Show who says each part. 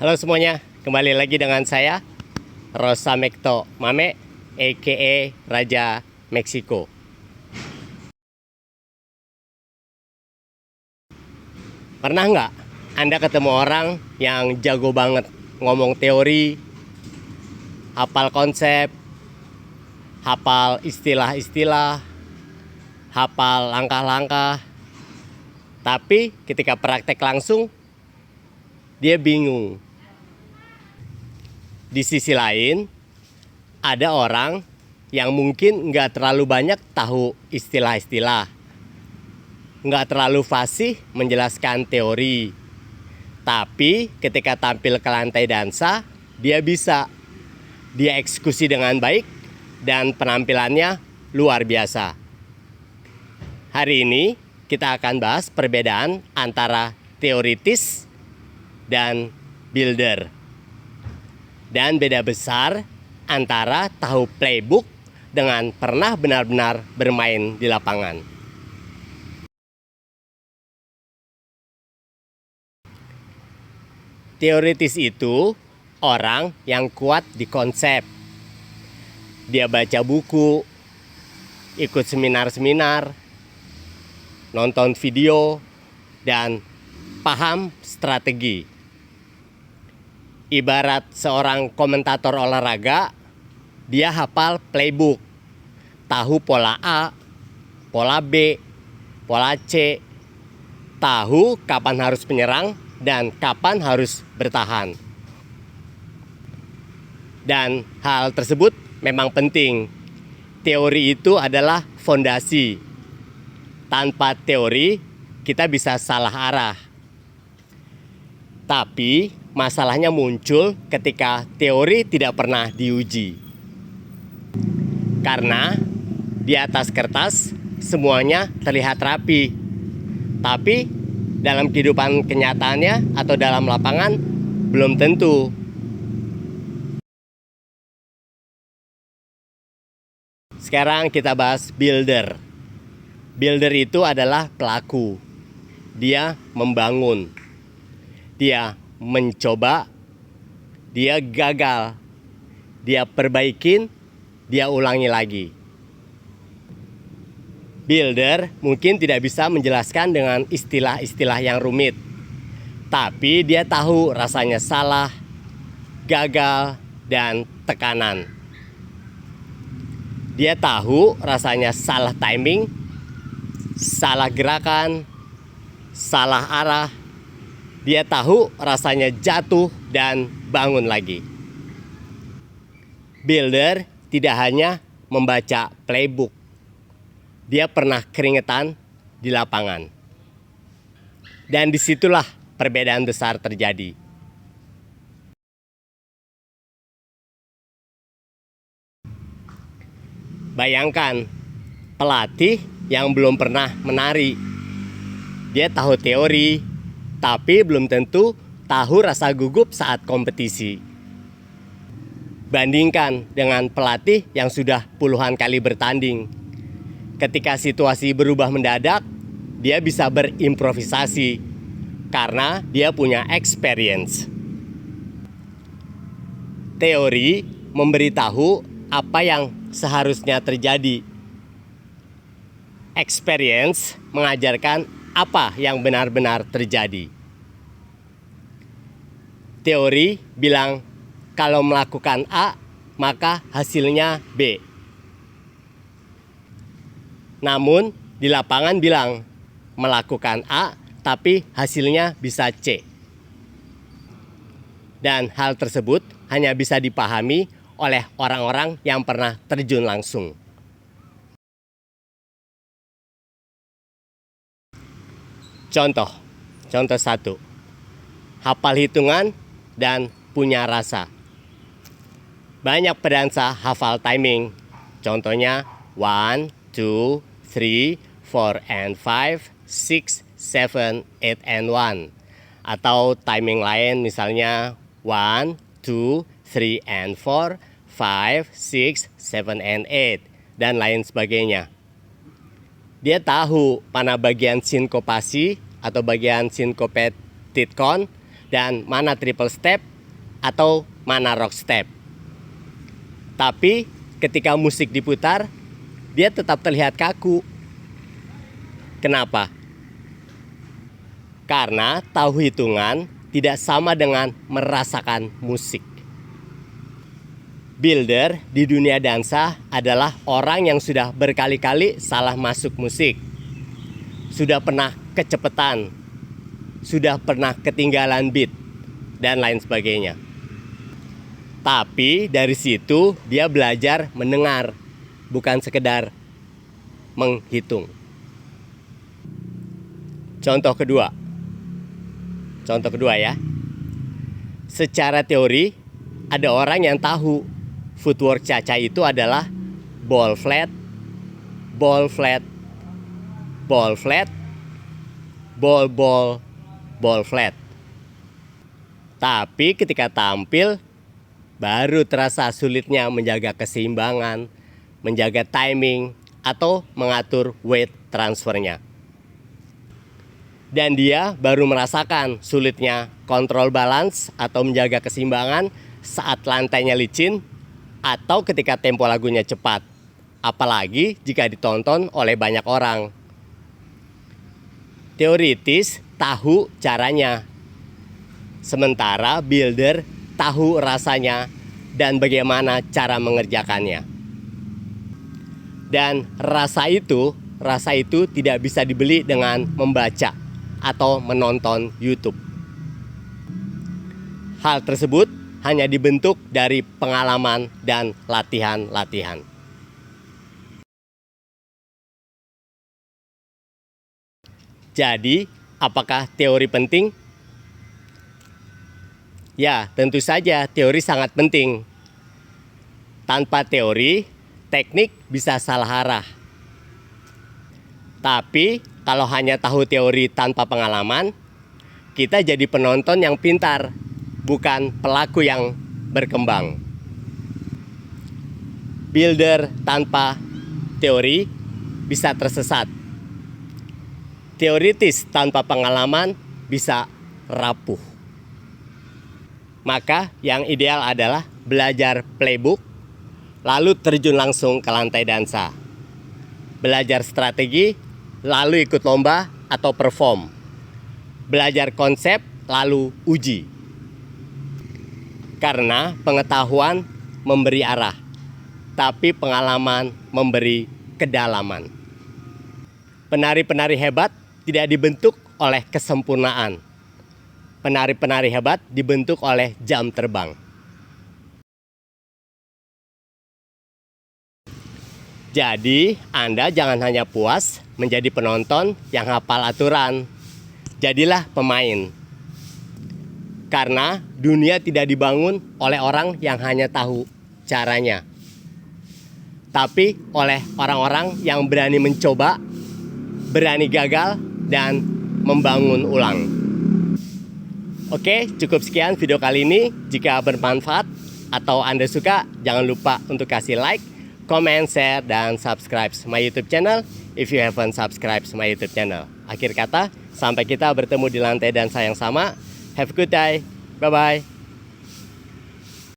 Speaker 1: Halo semuanya, kembali lagi dengan saya Rosamecto Mame, a.k.a. Raja Meksiko. Pernah nggak Anda ketemu orang yang jago banget ngomong teori, hafal konsep, hafal istilah-istilah, hafal langkah-langkah, tapi ketika praktek langsung, dia bingung. Di sisi lain, ada orang yang mungkin nggak terlalu banyak tahu istilah-istilah, nggak terlalu fasih menjelaskan teori, tapi ketika tampil ke lantai dansa, dia eksekusi dengan baik dan penampilannya luar biasa. Hari ini kita akan bahas perbedaan antara teoritis dan builder. Dan beda besar antara tahu playbook dengan pernah benar-benar bermain di lapangan. Teoritis itu orang yang kuat di konsep. Dia baca buku, ikut seminar-seminar, nonton video, dan paham strategi. Ibarat seorang komentator olahraga, dia hafal playbook, tahu pola A, pola B, pola C, tahu kapan harus menyerang dan kapan harus bertahan. Dan hal tersebut memang penting. Teori itu adalah fondasi. Tanpa teori, kita bisa salah arah. Tapi masalahnya muncul ketika teori tidak pernah diuji. Karena di atas kertas semuanya terlihat rapi. Tapi dalam kehidupan kenyataannya atau dalam lapangan belum tentu. Sekarang kita bahas builder. Builder itu adalah pelaku. Dia membangun. Dia mencoba, dia gagal, dia perbaikin, dia ulangi lagi. Builder mungkin tidak bisa menjelaskan dengan istilah-istilah yang rumit, tapi dia tahu rasanya salah, gagal, dan tekanan. Dia tahu rasanya salah timing, salah gerakan, salah arah. Dia tahu rasanya jatuh dan bangun lagi. Builder tidak hanya membaca playbook. Dia pernah keringetan di lapangan. Dan disitulah perbedaan besar terjadi. Bayangkan pelatih yang belum pernah menari. Dia tahu teori, tapi belum tentu tahu rasa gugup saat kompetisi. Bandingkan dengan pelatih yang sudah puluhan kali bertanding. Ketika situasi berubah mendadak, dia bisa berimprovisasi karena dia punya experience. Teori memberitahu apa yang seharusnya terjadi. Experience mengajarkan apa yang benar-benar terjadi. Teori bilang kalau melakukan A, maka hasilnya B. Namun di lapangan bilang melakukan A, tapi hasilnya bisa C. Dan hal tersebut hanya bisa dipahami oleh orang-orang yang pernah terjun langsung. Contoh 1. Hafal hitungan dan punya rasa. Banyak pedansa hafal timing. Contohnya 1, 2, 3, 4 and 5, 6, 7, 8 and 1. Atau timing lain misalnya 1, 2, 3 and 4, 5, 6, 7 and 8 dan lain sebagainya. Dia tahu mana bagian sinkopasi atau bagian syncopated count dan mana triple step atau mana rock step. Tapi ketika musik diputar, dia tetap terlihat kaku. Kenapa? Karena tahu hitungan tidak sama dengan merasakan musik. Builder di dunia dansa adalah orang yang sudah berkali-kali salah masuk musik. Sudah pernah kecepatan, sudah pernah ketinggalan beat, dan lain sebagainya. Tapi dari situ dia belajar mendengar, bukan sekedar menghitung. Contoh kedua ya. Secara teori, ada orang yang tahu footwork Cha-Cha itu adalah ball flat, ball flat, ball flat, ball ball, ball flat. Tapi ketika tampil, baru terasa sulitnya menjaga keseimbangan, menjaga timing, atau mengatur weight transfernya. Dan dia baru merasakan sulitnya kontrol balance atau menjaga keseimbangan saat lantainya licin atau ketika tempo lagunya cepat. Apalagi jika ditonton oleh banyak orang. Teoritis tahu caranya. Sementara builder tahu rasanya dan bagaimana cara mengerjakannya. Dan rasa itu tidak bisa dibeli dengan membaca atau menonton YouTube. Hal tersebut hanya dibentuk dari pengalaman dan latihan-latihan. Jadi, apakah teori penting? Ya, tentu saja teori sangat penting. Tanpa teori, teknik bisa salah arah. Tapi, kalau hanya tahu teori tanpa pengalaman, kita jadi penonton yang pintar, bukan pelaku yang berkembang. Builder tanpa teori bisa tersesat. Teoritis tanpa pengalaman bisa rapuh. Maka yang ideal adalah belajar playbook, lalu terjun langsung ke lantai dansa. Belajar strategi, lalu ikut lomba atau perform. Belajar konsep, lalu uji. Karena pengetahuan memberi arah, tapi pengalaman memberi kedalaman. Penari-penari hebat tidak dibentuk oleh kesempurnaan. Penari-penari hebat dibentuk oleh jam terbang. Jadi, Anda jangan hanya puas menjadi penonton yang hafal aturan. Jadilah pemain. Karena dunia tidak dibangun oleh orang yang hanya tahu caranya, tapi oleh orang-orang yang berani mencoba, berani gagal, dan membangun ulang. Oke, cukup sekian video kali ini. Jika bermanfaat atau Anda suka, jangan lupa untuk kasih like, comment, share, dan subscribe my YouTube channel if you haven't subscribed my YouTube channel. Akhir kata, sampai kita bertemu di lantai dansa yang sama. Have a good day. Bye-bye.